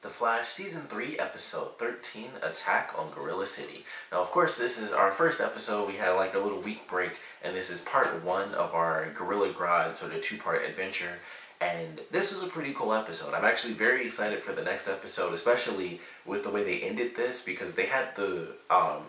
The Flash Season 3, Episode 13, Attack on Gorilla City. Now, of course, this is our first episode. We had like a little week break, and this is part 1 of our Gorilla Grodd sort of 2-part adventure. And this was a pretty cool episode. I'm actually very excited for the next episode, especially with the way they ended this, because they had the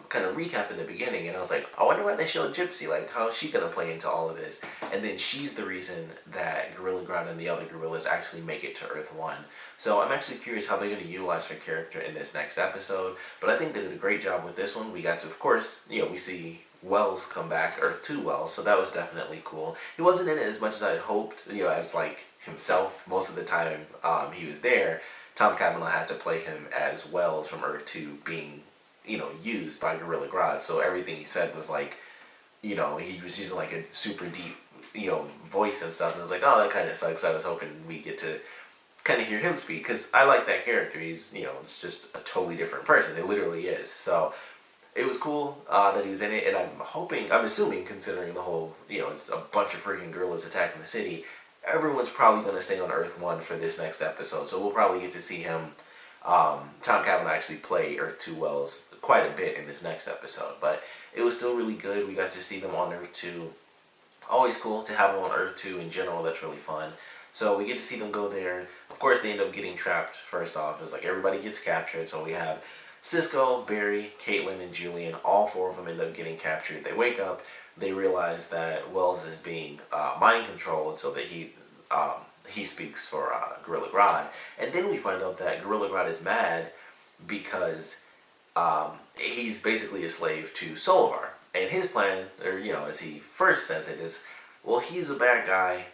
kind of recap in the beginning, and I was like, I wonder why they showed Gypsy. Like, how is she going to play into all of this? And then she's the reason that Gorilla Grodd and the other gorillas actually make it to Earth 1. So I'm actually curious how they're going to utilize her character in this next episode. But I think they did a great job with this one. We got to, of course, we see Wells come back, Earth 2 Wells, so that was definitely cool. He wasn't in it as much as I had hoped, as like himself. Most of the time he was there, Tom Cavanaugh had to play him as Wells from Earth 2 being, used by Gorilla Grodd, so everything he said was like, he was using like a super deep, voice and stuff, and I was like, oh, that kind of sucks. I was hoping we get to kind of hear him speak, because I like that character. He's, it's just a totally different person. It literally is. So it was cool that he was in it, and I'm assuming, considering the whole, it's a bunch of freaking gorillas attacking the city, everyone's probably going to stay on Earth 1 for this next episode, so we'll probably get to see him, Tom Cavanaugh, actually play Earth 2 Wells quite a bit in this next episode, but it was still really good. We got to see them on Earth 2. Always cool to have them on Earth 2 in general. That's really fun. So we get to see them go there. Of course, they end up getting trapped first off. It's like everybody gets captured, so we have Cisco, Barry, Caitlin, and Julian. All 4 of them end up getting captured. They wake up. They realize that Wells is being mind controlled, so that he speaks for Gorilla Grodd. And then we find out that Gorilla Grodd is mad because he's basically a slave to Solivar. And his plan, or as he first says it, is, well, he's a bad guy.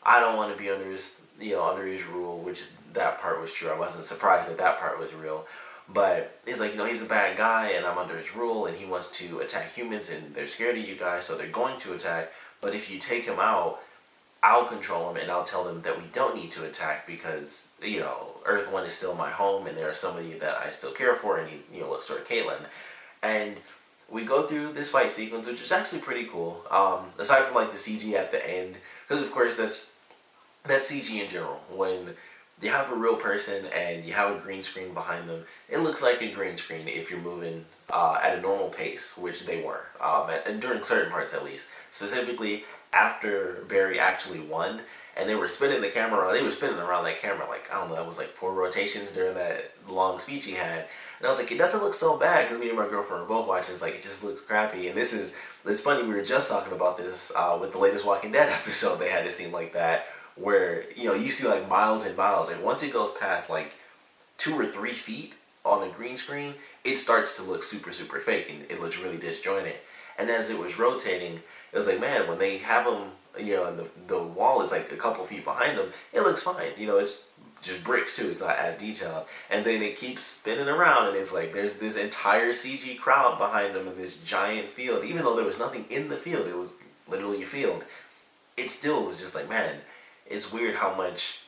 I don't want to be under his, under his rule, which that part was true. I wasn't surprised that that part was real. But he's like, he's a bad guy, and I'm under his rule, and he wants to attack humans, and they're scared of you guys, so they're going to attack. But if you take him out, I'll control him, and I'll tell them that we don't need to attack because, Earth 1 is still my home, and there are some of you that I still care for, and he, looks toward Caitlin. And we go through this fight sequence, which is actually pretty cool. Aside from, like, the CG at the end, because, of course, that's CG in general. When you have a real person and you have a green screen behind them, it looks like a green screen if you're moving at a normal pace, which they were, and during certain parts at least. Specifically, after Barry actually won, and they were spinning the camera around, they were spinning around that camera, like, I don't know, that was like 4 rotations during that long speech he had. And I was like, it doesn't look so bad, because me and my girlfriend were both watching. It's like, it just looks crappy. And it's funny, we were just talking about this with the latest Walking Dead episode. They had a scene like that, where, you see like miles and miles, and once it goes past like 2 or 3 feet on a green screen, it starts to look super, super fake, and it looks really disjointed. And as it was rotating, it was like, man, when they have them, and the wall is like a couple feet behind them, it looks fine. It's just bricks too, it's not as detailed. And then it keeps spinning around, and it's like there's this entire CG crowd behind them in this giant field. Even though there was nothing in the field, it was literally a field, it still was just like, man, it's weird how much,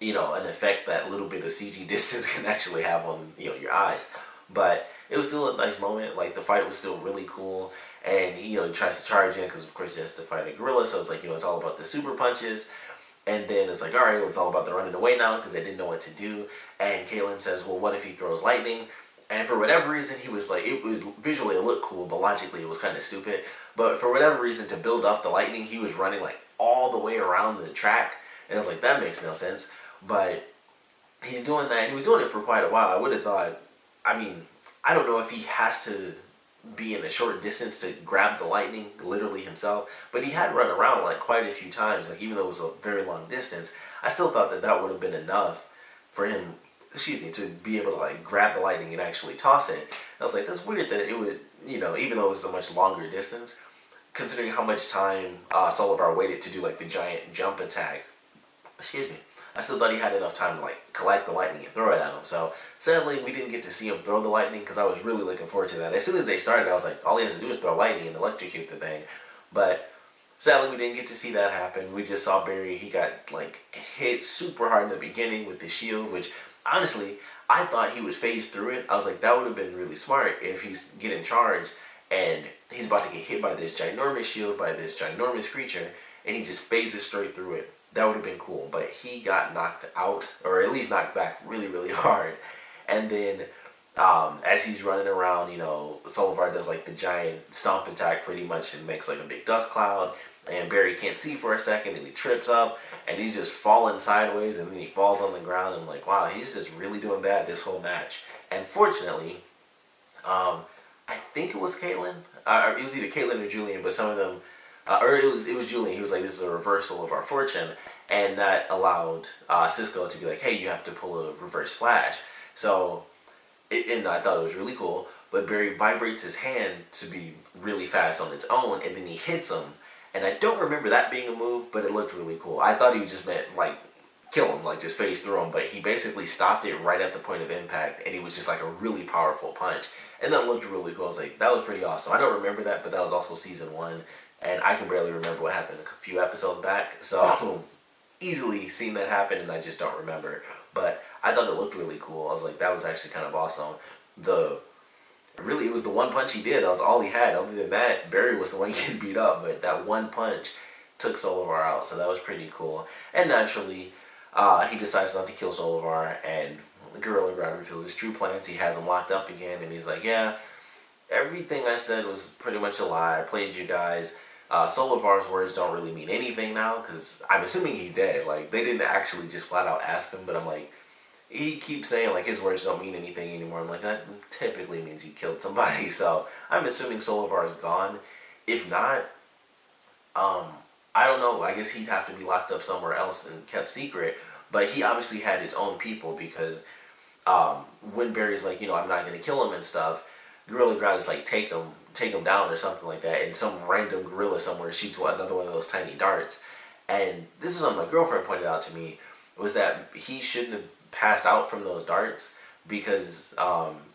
an effect that little bit of CG distance can actually have on, your eyes. But it was still a nice moment. Like, the fight was still really cool. And he, he tries to charge in because, of course, he has to fight a gorilla. So it's like, it's all about the super punches. And then it's like, all right, well, it's all about the running away now because they didn't know what to do. And Caitlin says, well, what if he throws lightning? And for whatever reason, he was like, it was visually it looked cool, but logically it was kind of stupid. But for whatever reason, to build up the lightning, he was running like all the way around the track. And I was like, that makes no sense. But he's doing that, and he was doing it for quite a while. I would have thought, I don't know if he has to be in a short distance to grab the lightning, literally himself. But he had run around like quite a few times, like even though it was a very long distance. I still thought that would have been enough for him, to be able to like grab the lightning and actually toss it. I was like, that's weird that it would, even though it was a much longer distance, considering how much time Solivar waited to do like the giant jump attack. Excuse me. I still thought he had enough time to like collect the lightning and throw it at him. So sadly, we didn't get to see him throw the lightning, because I was really looking forward to that. As soon as they started, I was like, all he has to do is throw lightning and electrocute the thing. But sadly, we didn't get to see that happen. We just saw Barry. He got like hit super hard in the beginning with the shield, which honestly, I thought he would phase through it. I was like, that would have been really smart if he's getting charged and he's about to get hit by this ginormous shield, by this ginormous creature, and he just phases straight through it. that would have been cool. But he got knocked out, or at least knocked back really, really hard. And then as he's running around, Solivar does like the giant stomp attack pretty much and makes like a big dust cloud. And Barry can't see for a second and he trips up and he's just falling sideways and then he falls on the ground. And I'm like, wow, he's just really doing bad this whole match. And fortunately, I think it was Caitlyn. It was either Caitlyn or Julian, but some of them, or it was Julian. He was like, "This is a reversal of our fortune," and that allowed Cisco to be like, "Hey, you have to pull a reverse flash." So, and I thought it was really cool. But Barry vibrates his hand to be really fast on its own, and then he hits him. And I don't remember that being a move, but it looked really cool. I thought he just meant like kill him, like just phase through him, but he basically stopped it right at the point of impact, and it was just like a really powerful punch. And that looked really cool. I was like, that was pretty awesome. I don't remember that, but that was also season 1, and I can barely remember what happened a few episodes back, so easily seen that happen, and I just don't remember. But I thought it looked really cool. I was like, that was actually kind of awesome. Really, it was the one punch he did. That was all he had. Other than that, Barry was the one getting beat up, but that one punch took Solivar out, so that was pretty cool. And naturally, he decides not to kill Solivar, and Gorilla Grodd reveals his true plans. He has him locked up again, and he's like, yeah, everything I said was pretty much a lie. I played you guys. Solivar's words don't really mean anything now, because I'm assuming he's dead. Like, they didn't actually just flat out ask him, but I'm like, he keeps saying, like, his words don't mean anything anymore. I'm like, that typically means you killed somebody, so I'm assuming Solivar is gone. If not, I don't know. I guess he'd have to be locked up somewhere else and kept secret. But he obviously had his own people because when Barry's like, I'm not going to kill him and stuff, Gorilla Grodd is like, take him down or something like that. And some random gorilla somewhere shoots another one of those tiny darts. And this is what my girlfriend pointed out to me, was that he shouldn't have passed out from those darts because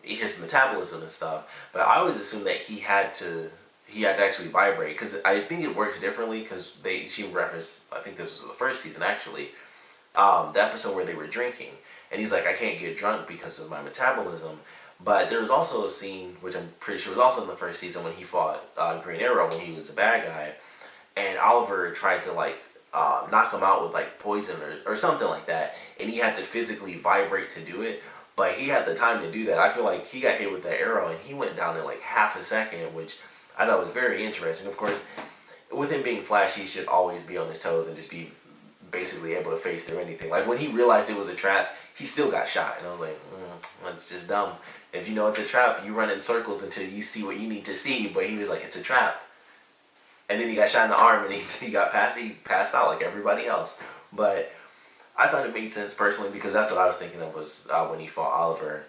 his metabolism and stuff. But I always assumed that he had to actually vibrate, because I think it works differently, because she referenced, I think this was the first season actually, the episode where they were drinking, and he's like, I can't get drunk because of my metabolism. But there was also a scene, which I'm pretty sure was also in the first season, when he fought Green Arrow when he was a bad guy, and Oliver tried to like knock him out with like poison or something like that, and he had to physically vibrate to do it. But he had the time to do that. I feel like he got hit with the arrow and he went down in like half a second, which I thought was very interesting. Of course, with him being Flash, he should always be on his toes and just be basically able to face through anything. Like when he realized it was a trap, he still got shot, and I was like, that's just dumb. If you know it's a trap, you run in circles until you see what you need to see. But he was like, it's a trap, and then he got shot in the arm and he passed out like everybody else. But I thought it made sense personally, because that's what I was thinking of, was when he fought Oliver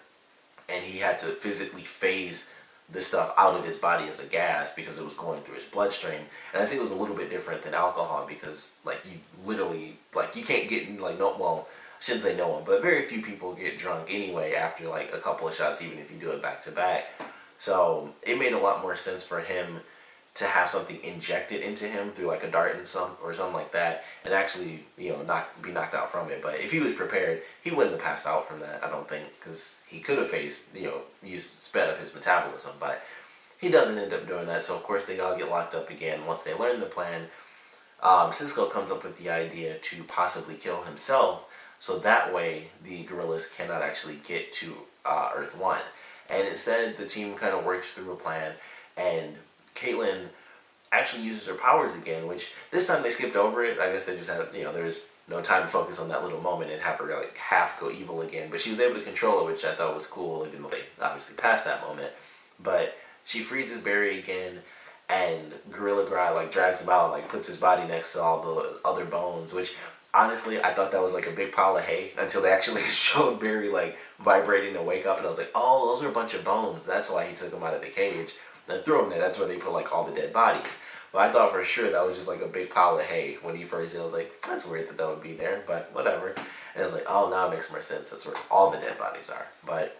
and he had to physically phase the stuff out of his body as a gas because it was going through his bloodstream. And I think it was a little bit different than alcohol, because like you literally, like, you can't get like, no, well, I shouldn't say no one, but very few people get drunk anyway after like a couple of shots, even if you do it back to back. So it made a lot more sense for him to have something injected into him through like a dart or something like that, and actually, be knocked out from it. But if he was prepared, he wouldn't have passed out from that, I don't think, because he could have sped up his metabolism. But he doesn't end up doing that, so of course they all get locked up again. Once they learn the plan, Cisco comes up with the idea to possibly kill himself, so that way the gorillas cannot actually get to Earth 1. And instead, the team kind of works through a plan, and Caitlyn actually uses her powers again, which this time they skipped over it. I guess they just had, there was no time to focus on that little moment and have her like half go evil again. But she was able to control it, which I thought was cool, even though they obviously passed that moment. But she freezes Barry again, and Gorilla Grodd like drags him out and like puts his body next to all the other bones, which honestly I thought that was like a big pile of hay until they actually showed Barry like vibrating to wake up, and I was like, oh, those are a bunch of bones. That's why he took him out of the cage and threw him there. That's where they put like all the dead bodies. But I thought for sure that was just like a big pile of hay when he first did. I was like, that's weird that would be there, but whatever. And I was like, oh, now it makes more sense. That's where all the dead bodies are. But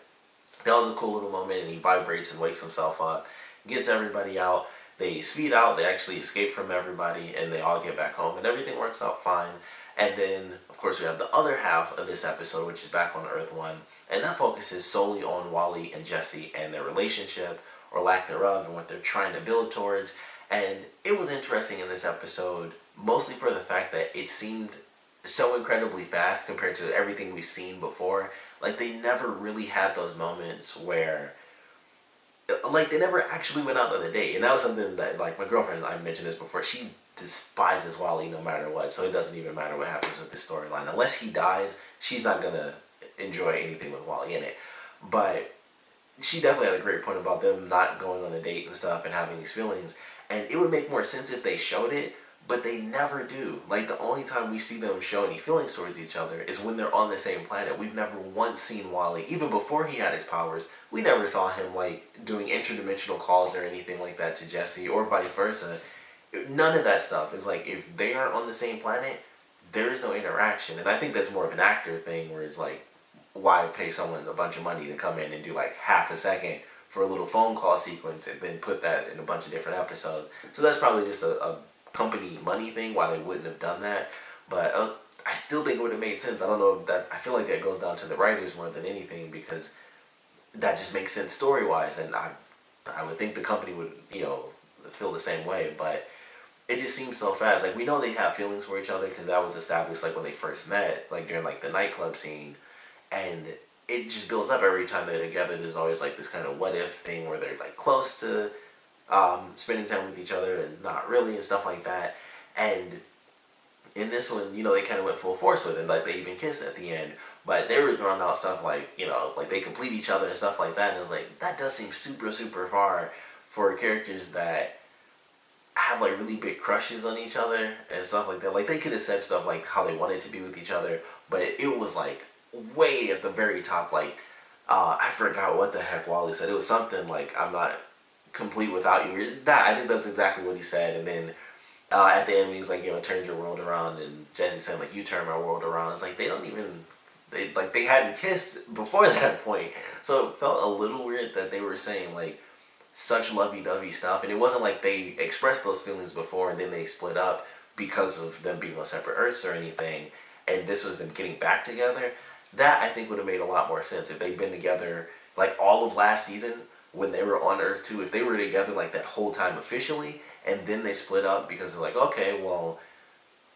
that was a cool little moment, and he vibrates and wakes himself up, gets everybody out. They speed out, they actually escape from everybody, and they all get back home, and everything works out fine. And then, of course, we have the other half of this episode, which is back on Earth 1, and that focuses solely on Wally and Jesse and their relationship, or lack thereof, and what they're trying to build towards. And it was interesting in this episode, mostly for the fact that it seemed so incredibly fast compared to everything we've seen before. Like, they never really had those moments where, like, they never actually went out on a date. And that was something that, like, my girlfriend, I mentioned this before, she despises Wally no matter what. So it doesn't even matter what happens with this storyline. Unless he dies, she's not going to enjoy anything with Wally in it. But she definitely had a great point about them not going on a date and stuff and having these feelings. And it would make more sense if they showed it, but they never do. Like, the only time we see them show any feelings towards each other is when they're on the same planet. We've never once seen Wally, even before he had his powers, we never saw him, like, doing interdimensional calls or anything like that to Jesse, or vice versa. None of that stuff. Is like, if they aren't on the same planet, there is no interaction. And I think that's more of an actor thing, where it's like, why pay someone a bunch of money to come in and do like half a second for a little phone call sequence and then put that in a bunch of different episodes. So that's probably just a company money thing, why they wouldn't have done that. But I still think it would have made sense. I don't know if that, I feel like that goes down to the writers more than anything, because that just makes sense story-wise. And I would think the company would, feel the same way. But it just seems so fast. Like, we know they have feelings for each other because that was established like when they first met, like during like the nightclub scene. And it just builds up every time they're together. There's always like this kind of what if thing where they're like close to spending time with each other and not really, and stuff like that. And in this one, they kind of went full force with it. Like, they even kissed at the end. But they were throwing out stuff like, like they complete each other and stuff like that. And it was like, that does seem super, super far for characters that have like really big crushes on each other and stuff like that. Like, they could have said stuff like how they wanted to be with each other, but it was like way at the very top. Like, I forgot what the heck Wally said. It was something like, I'm not complete without you. That, I think that's exactly what he said. And then at the end, he's like, turns your world around. And Jesse said, like, you turn my world around. It's like, they don't even, they hadn't kissed before that point. So it felt a little weird that they were saying like such lovey-dovey stuff. And it wasn't like they expressed those feelings before and then they split up because of them being on separate Earths or anything. And this was them getting back together. That, I think, would have made a lot more sense if they'd been together like all of last season when they were on Earth 2. If they were together like that whole time officially, and then they split up because they're like, okay, well,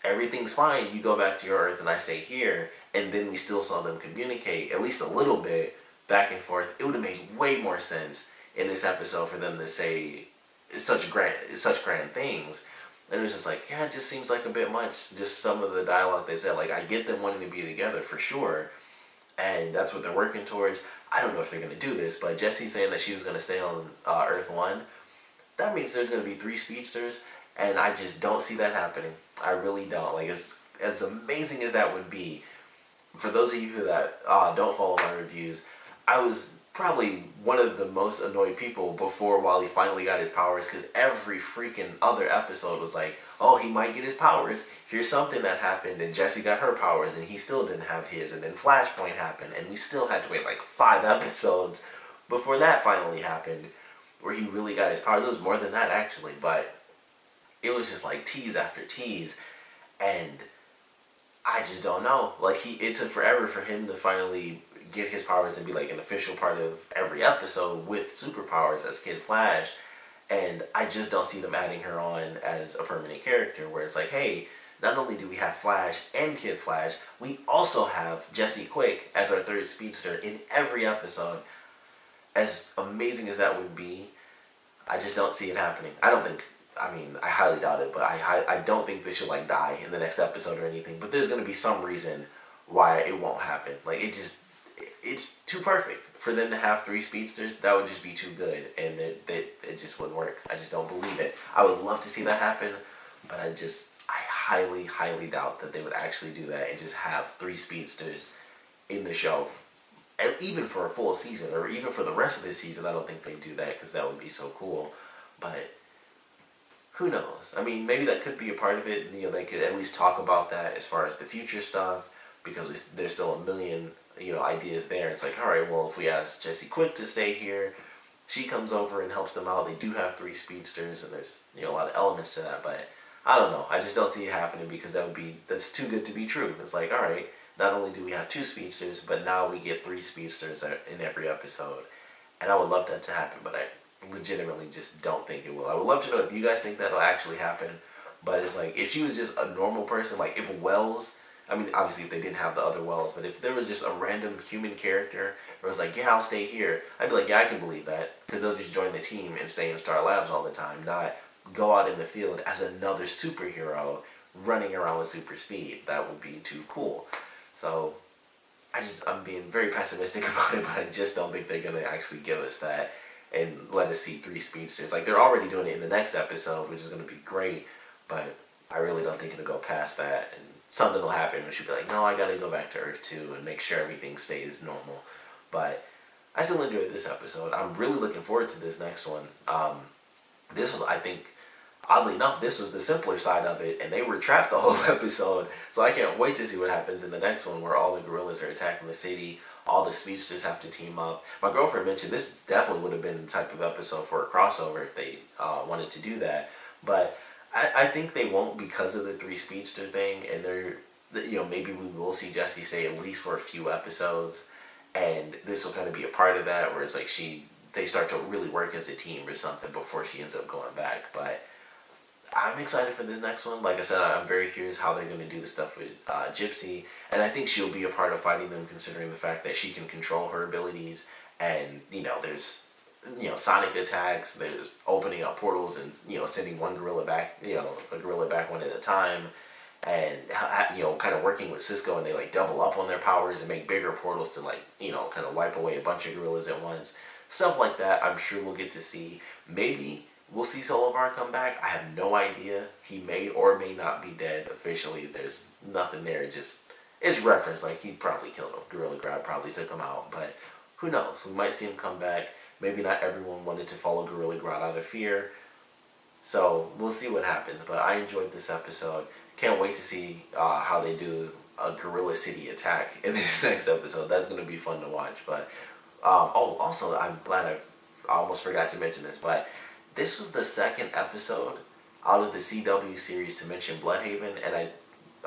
everything's fine, you go back to your Earth and I stay here, and then we still saw them communicate at least a little bit back and forth, it would have made way more sense in this episode for them to say such grand things. And it was just like, yeah, it just seems like a bit much. Just some of the dialogue they said. Like, I get them wanting to be together for sure, and that's what they're working towards. I don't know if they're going to do this, but Jessie saying that she was going to stay on Earth 1, that means there's going to be 3 speedsters, and I just don't see that happening. I really don't. Like, as amazing as that would be, for those of you that don't follow my reviews, I was probably one of the most annoyed people before Wally finally got his powers, because every freaking other episode was like, oh, he might get his powers, here's something that happened, and Jessie got her powers and he still didn't have his, and then Flashpoint happened and we still had to wait like 5 episodes before that finally happened, where he really got his powers. It was more than that actually, but it was just like tease after tease, and I just don't know. Like, it took forever for him to finally get his powers and be like an official part of every episode with superpowers as Kid Flash, and I just don't see them adding her on as a permanent character, where it's like, hey, not only do we have Flash and Kid Flash, we also have Jesse Quick as our 3rd speedster in every episode. As amazing as that would be, I just don't see it happening. I highly doubt it, but I don't think they should like die in the next episode or anything, but there's going to be some reason why it won't happen. Like, it's too perfect for them to have 3 speedsters. That would just be too good, and it just wouldn't work. I just don't believe it. I would love to see that happen, but I highly, highly doubt that they would actually do that and just have 3 speedsters in the show. And even for a full season, or even for the rest of this season, I don't think they'd do that, because that would be so cool. But who knows? I mean, maybe that could be a part of it. They could at least talk about that as far as the future stuff, because there's still a million ideas there. It's like, all right, well, if we ask Jesse Quick to stay here, she comes over and helps them out. They do have 3 speedsters, and there's a lot of elements to that. But I don't know. I just don't see it happening, because that's too good to be true. It's like, all right, not only do we have 2 speedsters, but now we get 3 speedsters in every episode. And I would love that to happen, but I legitimately just don't think it will. I would love to know if you guys think that'll actually happen. But it's like, if she was just a normal person, like if Wells I mean, obviously if they didn't have the other wells, but if there was just a random human character who was like, yeah, I'll stay here, I'd be like, yeah, I can believe that. Because they'll just join the team and stay in Star Labs all the time, not go out in the field as another superhero running around with super speed. That would be too cool. So I'm being very pessimistic about it, but I just don't think they're going to actually give us that and let us see 3 speedsters. Like, they're already doing it in the next episode, which is going to be great, but I really don't think it'll go past that, and something will happen and she'll be like, no, I gotta go back to Earth 2 and make sure everything stays normal. But I still enjoyed this episode. I'm really looking forward to this next one. This was, I think, oddly enough, this was the simpler side of it, and they were trapped the whole episode, so I can't wait to see what happens in the next one where all the gorillas are attacking the city, all the speedsters have to team up. My girlfriend mentioned this definitely would have been the type of episode for a crossover if they wanted to do that, but I think they won't because of the 3 speedster thing, and maybe we will see Jesse stay at least for a few episodes, and this will kind of be a part of that, where it's like they start to really work as a team or something before she ends up going back. But I'm excited for this next one. Like I said, I'm very curious how they're going to do the stuff with Gypsy, and I think she'll be a part of fighting them, considering the fact that she can control her abilities, and there's sonic attacks, there's opening up portals and sending one gorilla back, a gorilla back one at a time, and kind of working with Cisco, and they like double up on their powers and make bigger portals to like kind of wipe away a bunch of gorillas at once. Stuff like that I'm sure we'll get to see. Maybe we'll see Solovar come back. I have no idea. He may or may not be dead officially. There's nothing there. It's referenced, like he probably killed him. Gorilla Grodd probably took him out, but who knows? We might see him come back. Maybe not everyone wanted to follow Gorilla Grodd out of fear. So we'll see what happens. But I enjoyed this episode. Can't wait to see how they do a Gorilla City attack in this next episode. That's going to be fun to watch. But also, I'm glad I almost forgot to mention this, but this was the second episode out of the CW series to mention Bloodhaven, and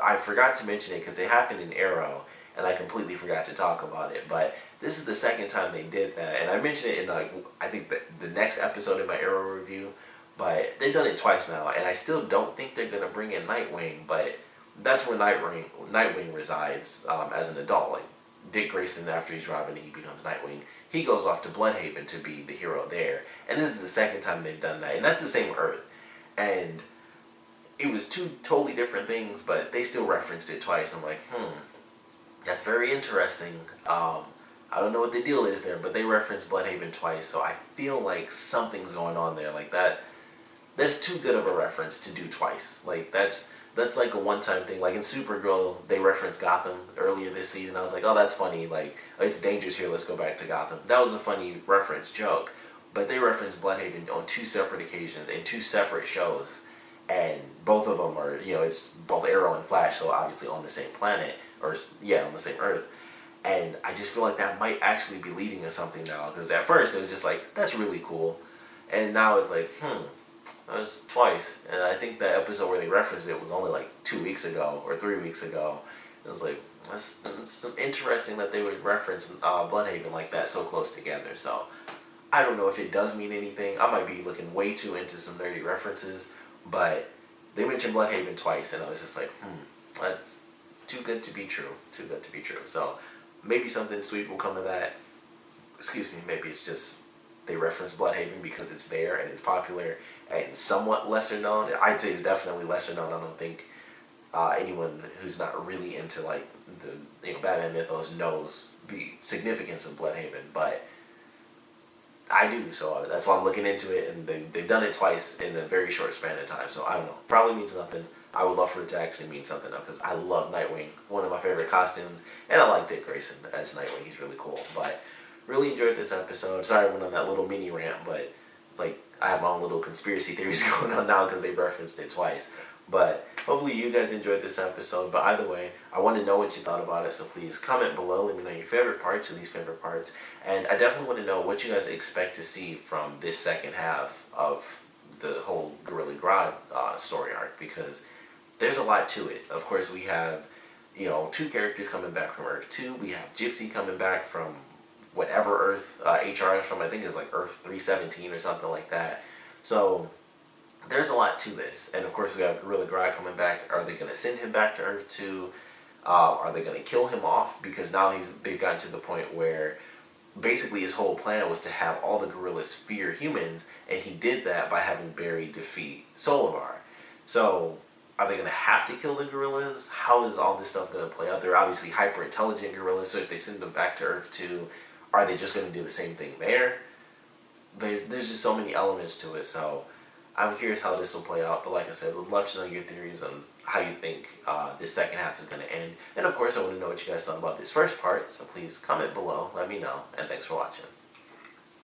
I forgot to mention it because it happened in Arrow, and I completely forgot to talk about it. But this is the second time they did that, and I mentioned it in I think the next episode in my Arrow review. But they've done it twice now, and I still don't think they're gonna bring in Nightwing. But that's where Nightwing resides as an adult. Like Dick Grayson, after he's Robin, he becomes Nightwing. He goes off to Bloodhaven to be the hero there, and this is the second time they've done that, and that's the same Earth. And it was 2 totally different things, but they still referenced it twice. I'm like, that's very interesting. I don't know what the deal is there, but they referenced Bloodhaven twice, so I feel like something's going on there. Like that's too good of a reference to do twice. Like that's like a one-time thing. Like in Supergirl, they referenced Gotham earlier this season. I was like, oh, that's funny. Like, it's dangerous here. Let's go back to Gotham. That was a funny reference joke. But they referenced Bloodhaven on 2 separate occasions in 2 separate shows, and both of them are it's both Arrow and Flash, so obviously on the same planet, or on the same Earth. And I just feel like that might actually be leading to something now, because at first it was just like, that's really cool, and now it's like, that was twice. And I think that episode where they referenced it was only like 2 weeks ago or 3 weeks ago. It was like, that's interesting that they would reference Bloodhaven like that so close together. So I don't know if it does mean anything. I might be looking way too into some nerdy references, but they mentioned Bloodhaven twice, and I was just like, that's too good to be true. Too good to be true. So maybe something sweet will come of that. Excuse me, maybe it's just they reference Bloodhaven because it's there and it's popular and somewhat lesser known. I'd say it's definitely lesser known. I don't think anyone who's not really into like the Batman mythos knows the significance of Bloodhaven, but I do, so that's why I'm looking into it, and they've done it twice in a very short span of time, so I don't know. Probably means nothing. I would love for it to actually mean something though, because I love Nightwing, one of my favorite costumes, and I like Dick Grayson as Nightwing. He's really cool. But really enjoyed this episode. Sorry I went on that little mini rant, but like I have my own little conspiracy theories going on now because they referenced it twice. But hopefully you guys enjoyed this episode. But either way, I want to know what you thought about it, so please comment below. Let me know your favorite parts, your least favorite parts, and I definitely want to know what you guys expect to see from this second half of the whole Gorilla Grodd story arc, because there's a lot to it. Of course, we have 2 characters coming back from Earth 2. We have Gypsy coming back from whatever Earth HR is from. I think it's like Earth 317 or something like that. So there's a lot to this. And of course we have Gorilla Grodd coming back. Are they going to send him back to Earth 2? Are they going to kill him off? Because now they've gotten to the point where basically his whole plan was to have all the gorillas fear humans, and he did that by having Barry defeat Solivar. So, are they going to have to kill the gorillas? How is all this stuff going to play out? They're obviously hyper intelligent gorillas, so if they send them back to Earth 2, are they just going to do the same thing there? There's just so many elements to it, so I'm curious how this will play out. But like I said, would love to know your theories on how you think this second half is going to end. And of course, I want to know what you guys thought about this first part, so please comment below, let me know, and thanks for watching.